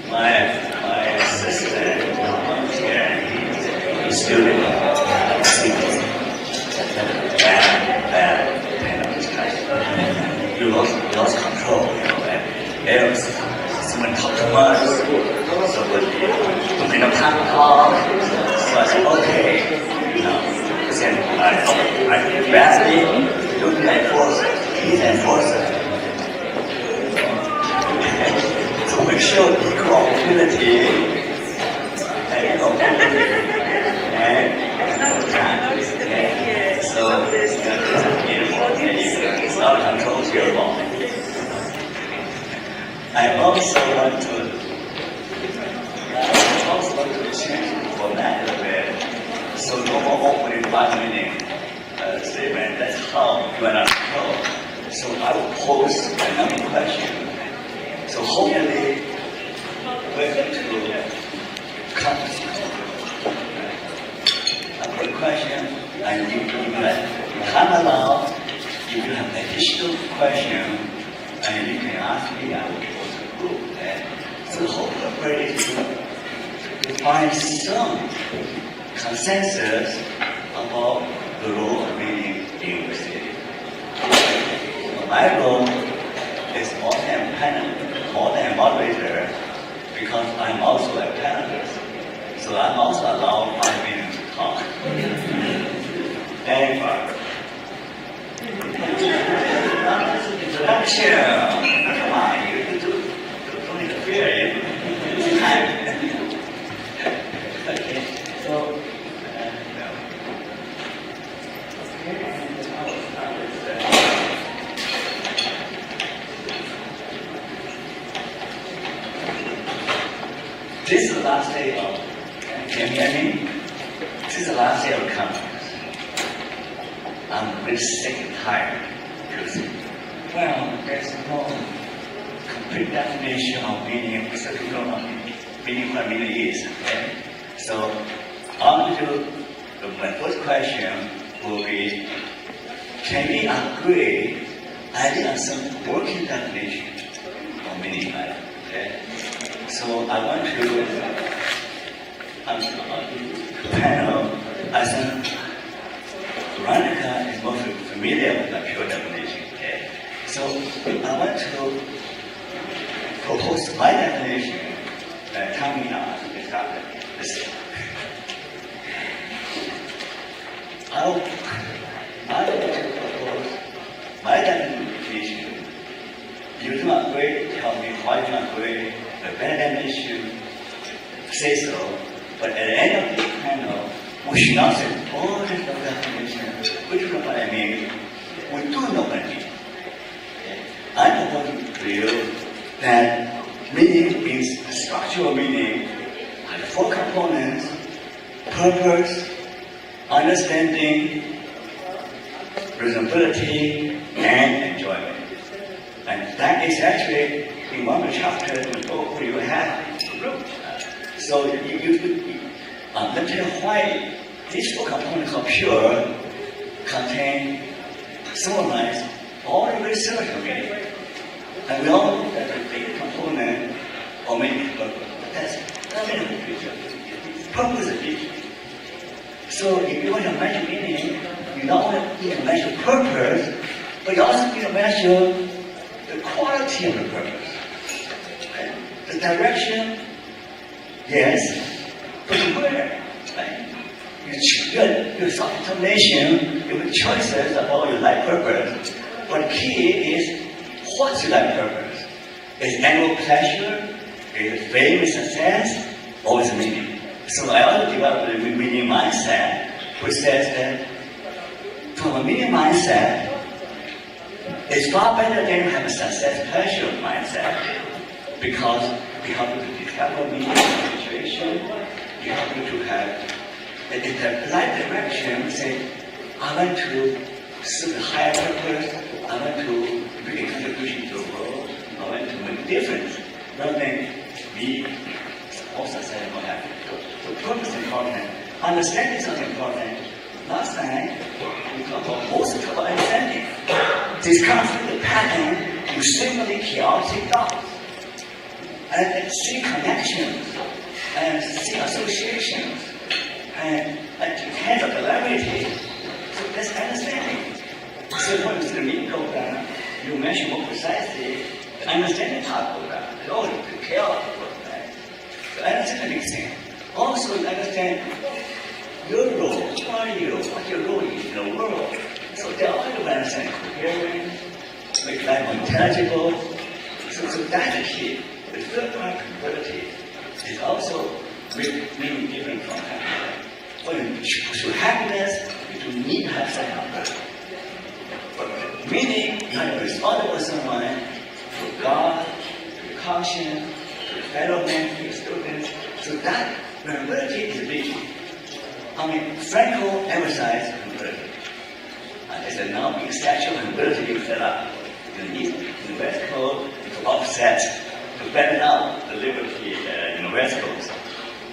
my assistant here, he's student speaking bad kind of discussion. You lost control, and there's someone talked too much, so we kind of time off. So I said, okay, I said, I badly don't enforce it. He's enforcer. So we show equal opportunity and so it's not controls your law. I also want to change the format a bit. So no more opening 5-minute statement. That's how you and I go. So I will pose a number of questions. So hopefully we're going to come to a quick question, and you come along. If you have additional question, and you can ask me, I will pose a group. So hopefully is to find some consensus about the role of reading in university. My role is more than a moderator, because I'm also a panelist. So I'm also allowed 5 minutes to talk. And introduction. Come on, you don't interfere. Okay, so this is the last day of, can you hear me? This is the last day of the conference. I'm really sick and tired because, well, there's no complete definition of meaning, because we don't know meaning what meaning is, okay? So, on to my first question will be, can we agree on some working definition of meaning, okay? So I want to panel, I think Veronika is most familiar with the pure definition. Okay? So I want to propose my definition, tell me now to get started. Listen. I want to propose my definition. You do not agree, tell me why you don't agree. The better definition, say so, but at the end of this panel, we should not say, oh, there's no definition, we don't know what I mean. We do know what I mean. Okay? I'm proposing to you that meaning means structural meaning, and 4 components: purpose, understanding, reasonability, and enjoyment. And that is actually in one of the chapters you have. So let me tell you why these 4 components of pure contain, summarize all the research of meaning. And we all know that the big component of meaning, but that's purpose is big. So if you want to measure meaning, you not only need to measure purpose, but you also need to measure the quality of the purpose. Right? The direction, yes, but where? Right? Your self-determination, you make choices about your life purpose. But the key is, what's your life purpose? Is it annual pleasure? Is it fame and success? Or is it meaning? So I also developed a meaning mindset, which says that from a meaning mindset, it's far better than have a success pleasure mindset, because we help you to discover meaning in the situation, we help you to have in the right direction, say, I want to serve a higher purpose, I want to make a contribution to the world, I want to make a difference, rather than be all successful and happy. So purpose is important, understanding is important. Last time, we talked about most of understanding. This comes from the pattern to stimulate chaotic thoughts. and see connections, and see associations, and handle collaborative. So that's understanding. So when you see the meeting program, you mention more precisely the understanding part program. And all the care of the program. So understand the big thing. Also, you understand your role. Who are you? What your role is in the world. So they all have to understand coherent, make life more intelligible. So that's the key. The third part, capability, is also really different from happiness. When you pursue happiness, you do need to have some capability. But meaning, you have to be responsible for someone, to God, to your conscience, to your fellow men, to your students. So that capability is a big key. I mean, Frankl emphasized capability. It's a non-big statue of capability being set up in the West Coast to offset, to balance out the liberty in the West Coast.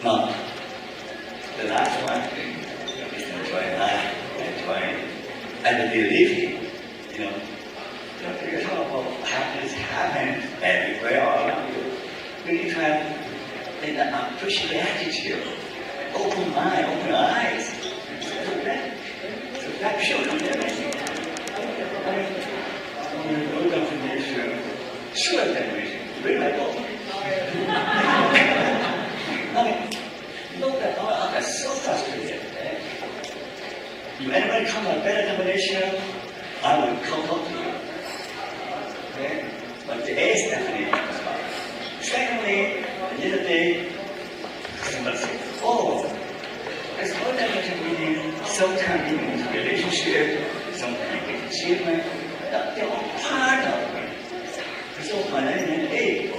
Now, the last one is enjoying life, and believing. You talk about happiness happens everywhere all around you. You need to have an appreciative attitude, open mind, open eyes. So that shows everything. No definition, sure definition, read my book. Look at I'm so frustrated. If anybody come with a better definition, I will come talk to you. Okay? But the A is definitely is fine. Secondly, at the end of the day, somebody says, oh, there's no definition meaning sometimes meaning relationship, sometimes achievement, they're all part of it. So when I mean A,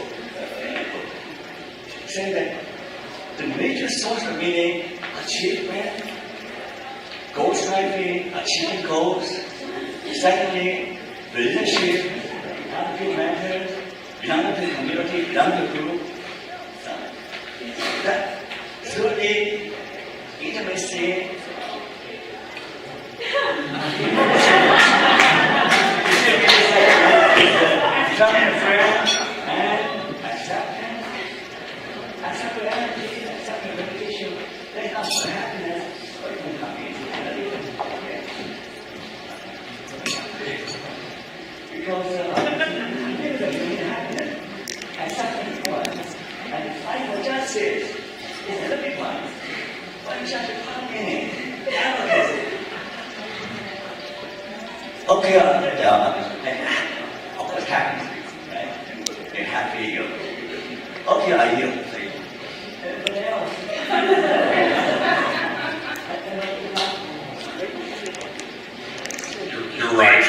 saying that the major source of meaning, achievement, goal striving, achieving goals. Secondly, relationship, belong to matters, belong to the community, belong to the group. Thirdly, intimacy. Becoming a friend and acceptance, acceptability, accepting repetition. They have for happiness, or you can come into because you need happiness, acceptance one, and fight for justice is the big one. But you have to come in advocacy. Okay, of course, happiness, right? You're happy, okay, I yield. Everybody else. You're right.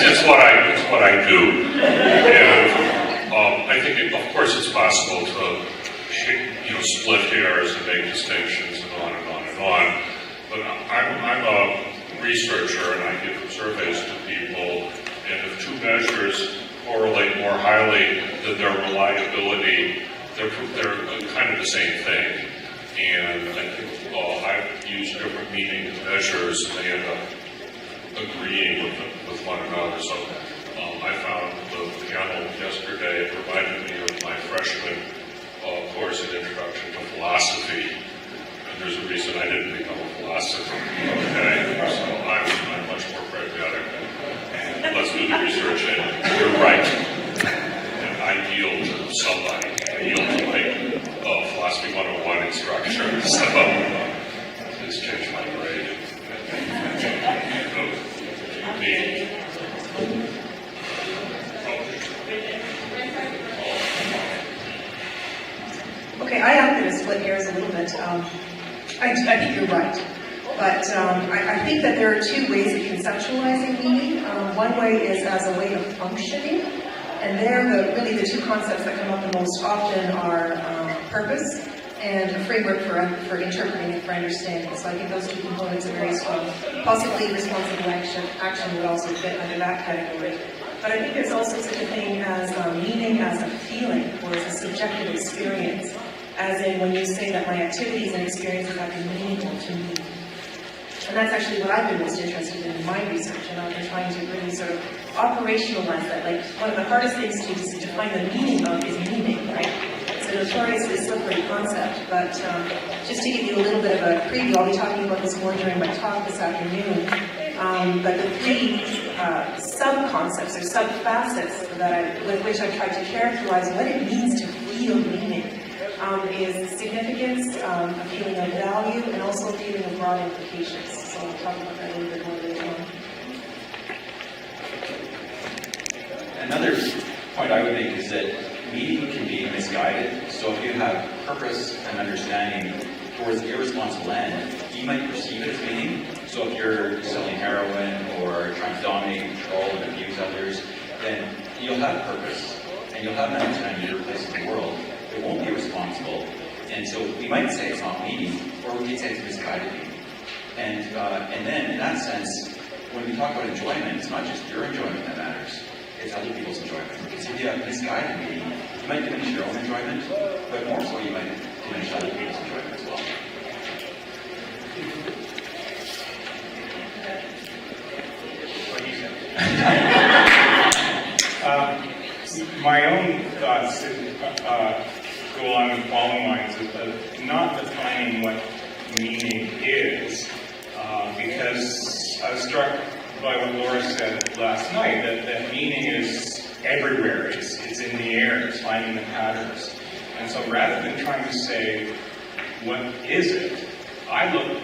It's what I do. And I think, of course, it's possible to split hairs and make distinctions and on and on and on. But I'm a researcher and I give surveys to people, and if two measures correlate more highly than their reliability, they're kind of the same thing. And I think I've used different meaning measures and they end up agreeing with one another. So I found the piano yesterday provided me with my freshman course in Introduction to Philosophy. And there's a reason I didn't become a philosopher. Okay? So I'm much more pragmatic. And let's do the research. And you're right. And I yield to somebody. I yield to my Philosophy 101 instructor. So please change my grade. Okay, I am going to split hairs a little bit. I think you're right. But I think that there are two ways of conceptualizing meaning. One way is as a way of functioning. And there, really the two concepts that come up the most often are purpose and a framework for interpreting and for understanding. So I think those two components are very strong. Possibly responsible action would also fit under that category. But I think there's also such a thing as meaning as a feeling or as a subjective experience. As in when you say that my activities and experiences have been meaningful to me. And that's actually what I've been most interested in my research, and I've been trying to really sort of operationalize that. Like, one of the hardest things to define the meaning of is meaning, right? It's a notoriously slippery concept, but just to give you a little bit of a preview, I'll be talking about this more during my talk this afternoon. But the three sub-concepts or sub-facets with which I tried to characterize what it means to feel meaning is significance, a feeling of value, and also a feeling of broad implications. So I'll talk about that a little bit more later on. Another point I would make is that meaning can be misguided. So if you have purpose and understanding towards the irresponsible end, you might perceive it as meaning. So if you're selling heroin or trying to dominate, control, and abuse others, then you'll have purpose and you'll have an understanding of your place in the world. It won't be responsible. And so we might say it's not meaning, or we could say it's misguided meaning. And then in that sense, when we talk about enjoyment, it's not just your enjoyment that matters. It's other people's enjoyment. Because if you have misguided meaning, you might diminish your own enjoyment, but more so you might diminish other people's enjoyment as well. What do you say? My own thoughts go along the following lines of not defining what meaning is, because I was struck by what Laura said last night, that meaning is everywhere, it's in the air, it's finding the patterns. And so rather than trying to say, what is it, I look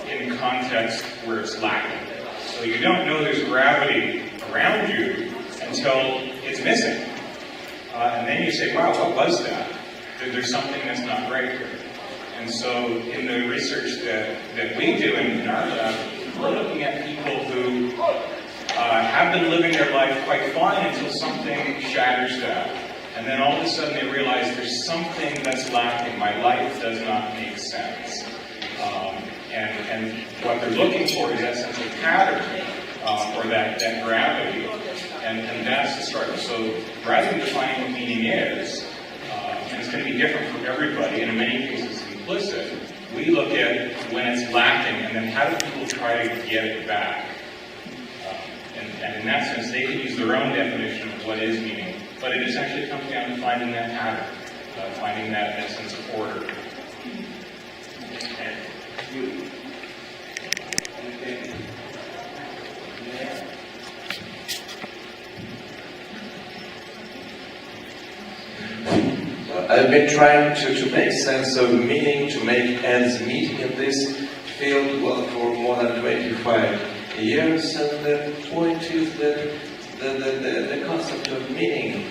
in context where it's lacking. So you don't know there's gravity around you until it's missing. And then you say, wow, what was that? There's something that's not right here. And so in the research that we do in our lab, we're looking at people who have been living their life quite fine until something shatters that. And then all of a sudden they realize there's something that's lacking. My life does not make sense. And what they're looking for is that sense of pattern, or that gravity. And that's the struggle. So rather than defining what meaning is, and it's going to be different for everybody, and in many cases implicit, we look at when it's lacking, and then how do people try to get it back? And in that sense, they can use their own definition of what is meaning, but it essentially comes down to finding that pattern, finding that sense of order. I've been trying to make sense of meaning, to make ends meet in this field, well, for more than 25 years, and the point is that the concept of meaning,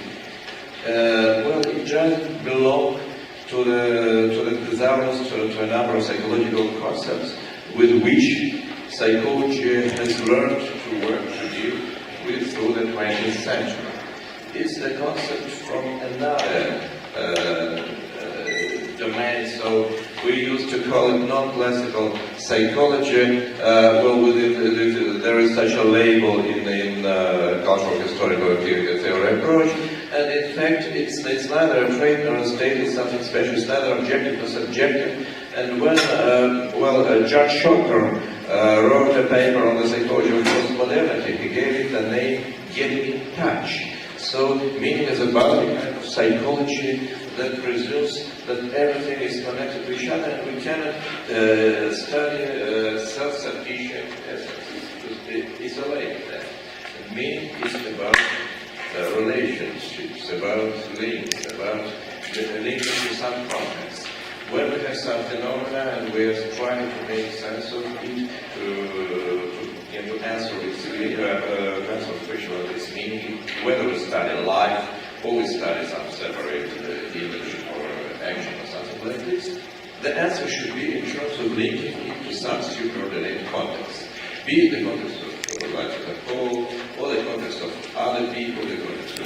well, it doesn't belong to the thesaurus, to a number of psychological concepts with which psychology has learned to work, to deal with through the 20th century. It's the concept from another domain, so we used to call it non-classical psychology. There is such a label in cultural historical theory approach, and in fact it's neither a trait nor a state, it's something special, it's neither objective nor subjective. And when John Schocker wrote a paper on the psychology of postmodernity, he gave it the name Getting in Touch. So meaning is about a kind of psychology that presumes that everything is connected to each other, and we cannot study self-sufficient essences to isolate them. And meaning is about relationships, about links, about linking to some context. When we have some phenomena and we are trying to make sense of it, to answer its question of its meaning, whether we study life or we study some separate image or action or something like this, the answer should be in terms of linking it to some superordinate context, be it the context of life as a whole, or the context of other people, the context of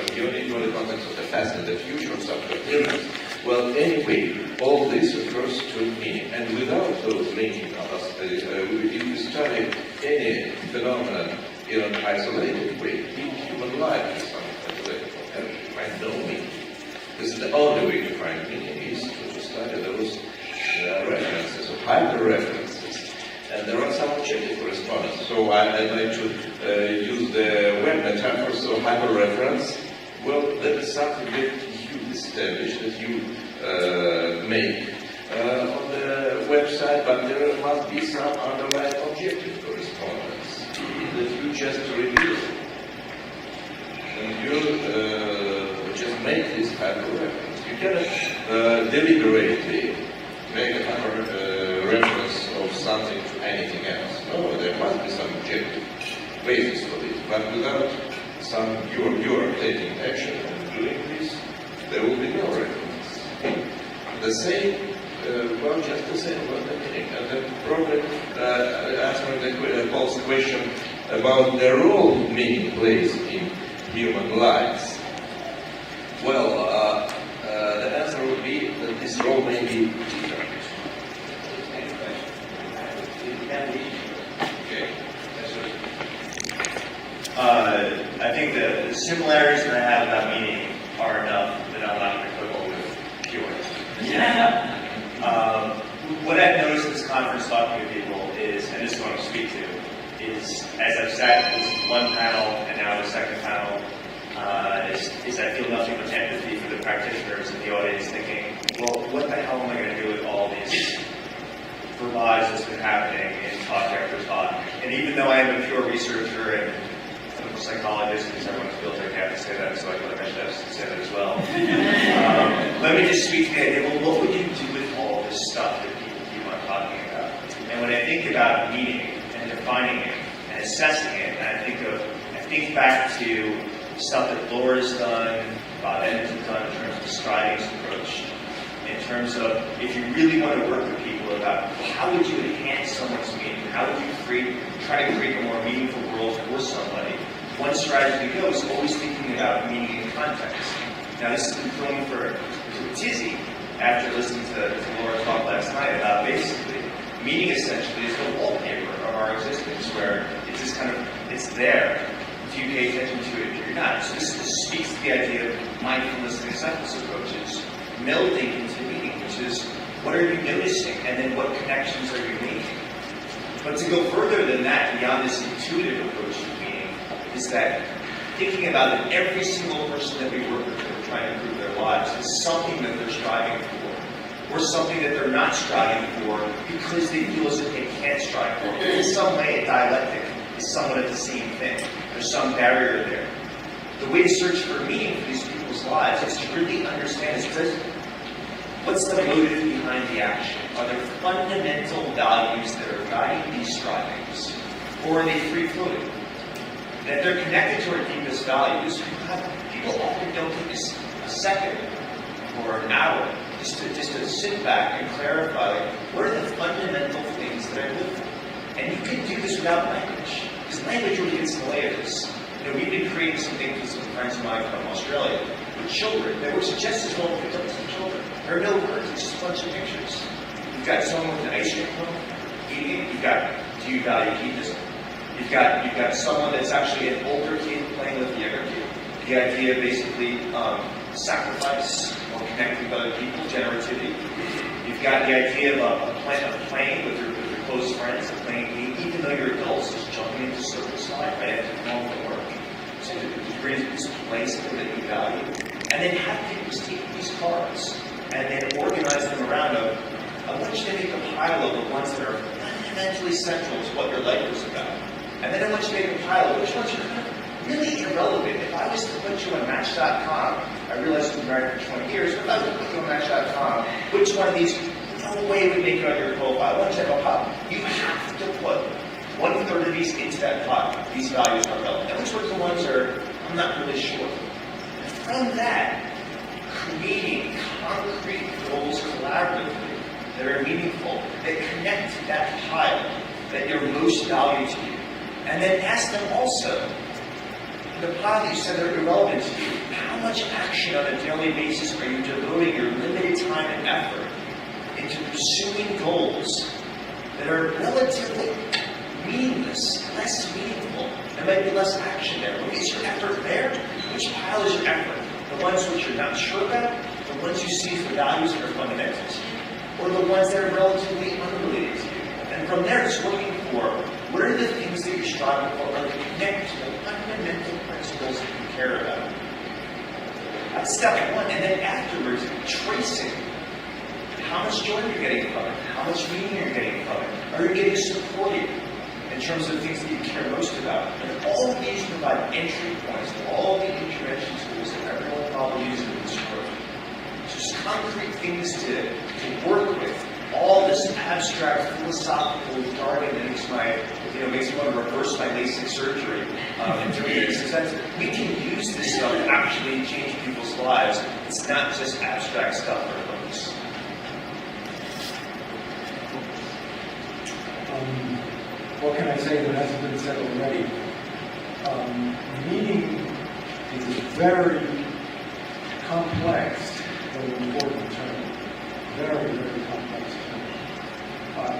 community, or the context of the past and the future, or some appearance. Well, anyway, all this refers to meaning, and without those linking capacities, if we study any phenomenon in an isolated way, in human life is something isolated from everything, find no meaning. This is the only way to find meaning, is to study those references, or hyper-references. And there are objective correspondence. So I'd like to use the web metaphor, so hyperreference. Well, that is something that you establish, that you make on the website, but there must be some underlying objective correspondence that you just reveal. And you just make this hyperreference. You cannot deliberately make a reference of something to anything else. No, there must be some objective basis for this. But without some, you are taking action and doing this, there will be no reference. The same, just the same about the meaning. And the problem, answering the false question about the role meaning plays in human lives. Well, the answer would be that this role may be different. I think the similarities that I have about meaning are enough that I'm not going to quibble with pure. What I've noticed in this conference talking to people is, and this is what I'm speak to, is as I've sat in this one panel and now the second panel, is I feel nothing but empathy for the practitioners in the audience thinking, well, what the hell am I going to do with all these verbiage that's been happening in talk after talk? And even though I am a pure researcher and clinical psychologist, because everyone feels like I have to say that, so I feel like I should have to say that as well. Let me just speak to the idea, well, what would you do with all this stuff that people keep on talking about? And when I think about meaning and defining it and assessing it, and I think back to stuff that Laura's done, Bob Evans has done in terms of describing his approach, in terms of if you really want to work with people about how would you enhance someone's meaning, how would you try to create a more meaningful world for somebody, one strategy to go is always thinking about meaning in context. Now this has been thrown for tizzy after listening to Laura talk last night about basically meaning essentially is the wallpaper of our existence, where it's just kind of, it's there. Do you pay attention to it or you're not? So this speaks to the idea of mindfulness and acceptance approaches, melding into meaning, which is what are you noticing and then what connections are you making? But to go further than that, beyond this intuitive approach to meaning, is that thinking about that every single person that we work with that we're trying to improve their lives is something that they're striving for, or something that they're not striving for because they feel as if they can't strive for. In some way, a dialectic is somewhat of the same thing. There's some barrier there. The way to search for meaning for these people's lives is to really understand what's the motive behind the action? Are there fundamental values that are guiding these strivings? Or are they free-floating? And if they're connected to our deepest values, people often don't take a second or an hour just to sit back and clarify, like, what are the fundamental things that I live for? And you can do this without language. Because language really gets in the way of this. We've been creating some things with some friends of mine from Australia with children that works just as well with adults and children. There are no words, it's just a bunch of pictures. You've got someone with an ice cream cone eating it. You've got, do you value hedonism? You've got someone that's actually an older kid playing with the younger kid. The idea of basically sacrifice or connecting with other people, generativity. You've got the idea of playing with your close friends, and playing, even though you're adults, just jumping into circus life right after you come home from work. So to bring this place that you value. And then have people just take these cards and then organize them around I want you to make a pile of the ones that are fundamentally central to what your life is about. And then I want you to make a pile of which ones are kind of really irrelevant. If I was to put you on Match.com, I realize you've been married for 20 years, but if I was to put you on Match.com, which one of these, no way would make it on your profile. Once you have a pot, you have to put 1/3 of these into that pot. These values are relevant. And which ones the ones are, I'm not really sure. From that, creating concrete goals collaboratively that are meaningful, that connect to that pile that you're most valued to you. And then ask them also, the pile that you said are irrelevant to you, how much action on a daily basis are you devoting your limited time and effort into pursuing goals that are relatively meaningless, less meaningful? There might be less action there. But is your effort there? Which pile is your effort? The ones which you're not sure about? The ones you see as the values that are fundamental to you? Or the ones that are relatively unrelated to you? And from there, it's looking for That's step one. And then afterwards, tracing. How much joy you're getting from it? How much meaning you're getting from it? Are you getting supported in terms of the things that you care most about? And all of these provide entry points to all the intervention tools that everyone probably uses in this room. Just concrete things to work with. All this abstract philosophical jargon that makes me want to reverse my LASIK surgery and doing it. So we can use this stuff to actually change people's lives. It's not just abstract stuff or books. What can I say that hasn't been said already? Meaning is a very complex but important term. Very, very complex term.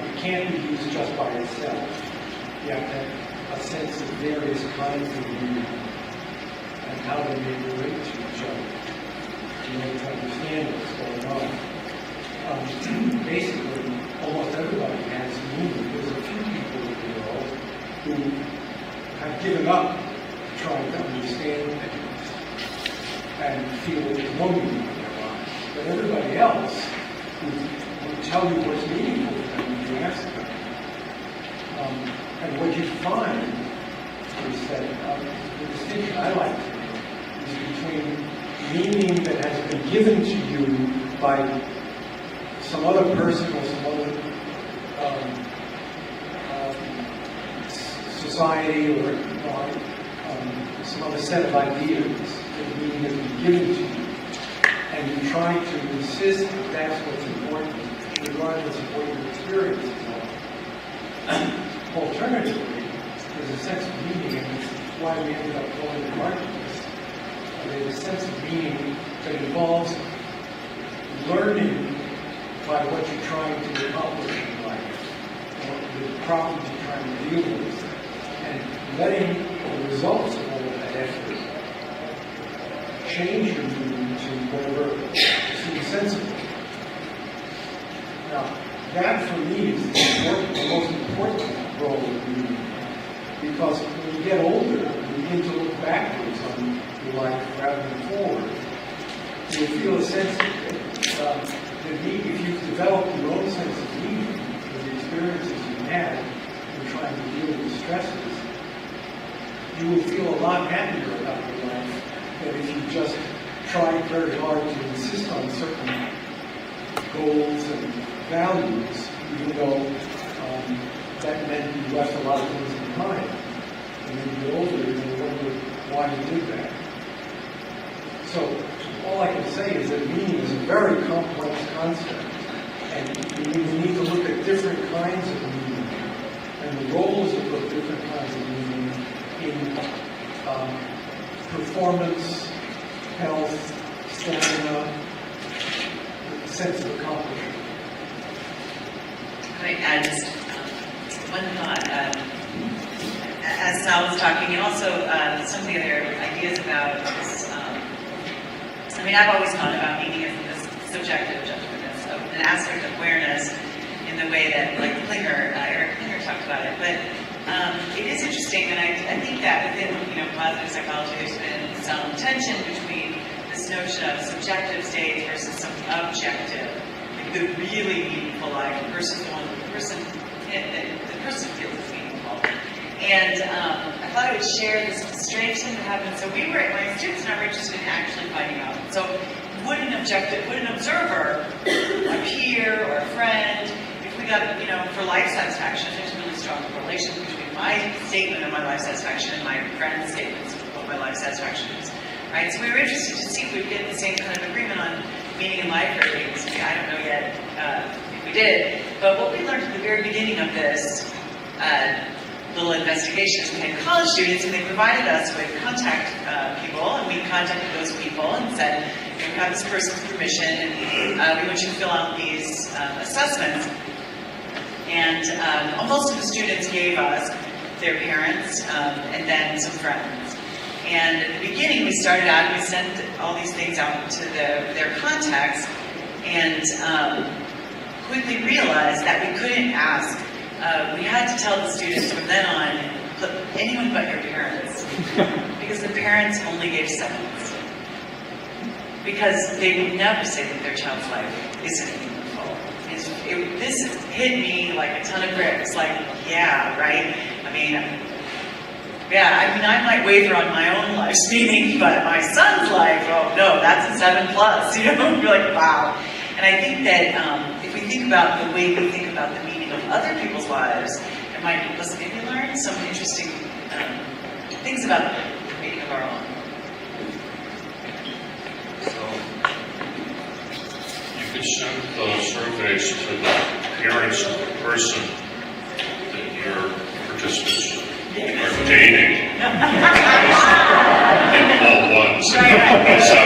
It can't be used just by itself. You have to have a sense of various kinds of meaning and how they may relate to each other in order to understand what's going on. Basically, almost everybody has meaning. There's a few people in the world who have given up trying to understand things and feel there's no meaning in their lives. But everybody else will tell you what's meaningful to them when you ask them. And what you find is that the distinction I like to make is between meaning that has been given to you by some other person or some other society or some other set of ideas that meaning has been given to you. And you try to insist that that's what's important, regardless of what your experiences are. Alternatively, there's a sense of meaning, and it's why we ended up going to marketplace. There's a sense of meaning that involves learning by what you're trying to accomplish in life, or the problems you're trying to deal with, and letting the results of all of that effort change your meaning to whatever seems sensible. Now, that for me is the most important role of meaning, because when you get older, you begin to look backwards on your life rather than forward. You feel a sense of if you've developed your own sense of meaning for the experiences you've had in trying to deal with stresses, you will feel a lot happier about your life than if you just tried very hard to insist on certain goals and values, even though that meant you left a lot of things behind. And when you get older, you wonder why you did that. So all I can say is that meaning is a very complex concept, and you need to look at different kinds of meaning and the roles of those different kinds of meaning in performance, health, stamina, sense of accomplishment. I might add just one thought. As Sal was talking, and also some of the other ideas about this. I've always thought about meaning as this subjective judgmentness, an aspect of awareness in the way that, like Eric Klinger talked about it. But it is interesting, and I think that within positive psychology, there's been some tension between this notion of subjective state versus some objective, like the really meaningful life versus the one that the person feels is meaningful. And I thought I would share this strange thing that happened. So my students and I were interested in actually finding out. So would an observer, a peer or a friend, if we got, for life satisfaction, there's a really strong correlation between my statement of my life satisfaction and my friend's statements of what my life satisfaction is. Right? So we were interested to see if we'd get the same kind of agreement on meaning in life for things. I don't know yet if we did. But what we learned at the very beginning of this little investigations, we had college students, and they provided us with contact people, and we contacted those people and said, we have this person's permission, and we want you to fill out these assessments. And most of the students gave us their parents and then some friends. And at the beginning, we started out, we sent all these things out to their contacts, and quickly realized that we couldn't ask. We had to tell the students from then on, look, anyone but your parents, because the parents only gave 7s. because they would never say that their child's life isn't meaningful. This hit me like a ton of bricks, like, yeah, right? I mean, I might waver on my own life's meaning, but my son's life, oh no, that's a 7+, you know? You're like, wow. And I think that if we think about the way we think about the meaning of other people's lives, it might help us maybe learn some interesting things about the meaning of our own. So, you could send those surveys to the parents of the person that your participants are dating. In all ones. Right. So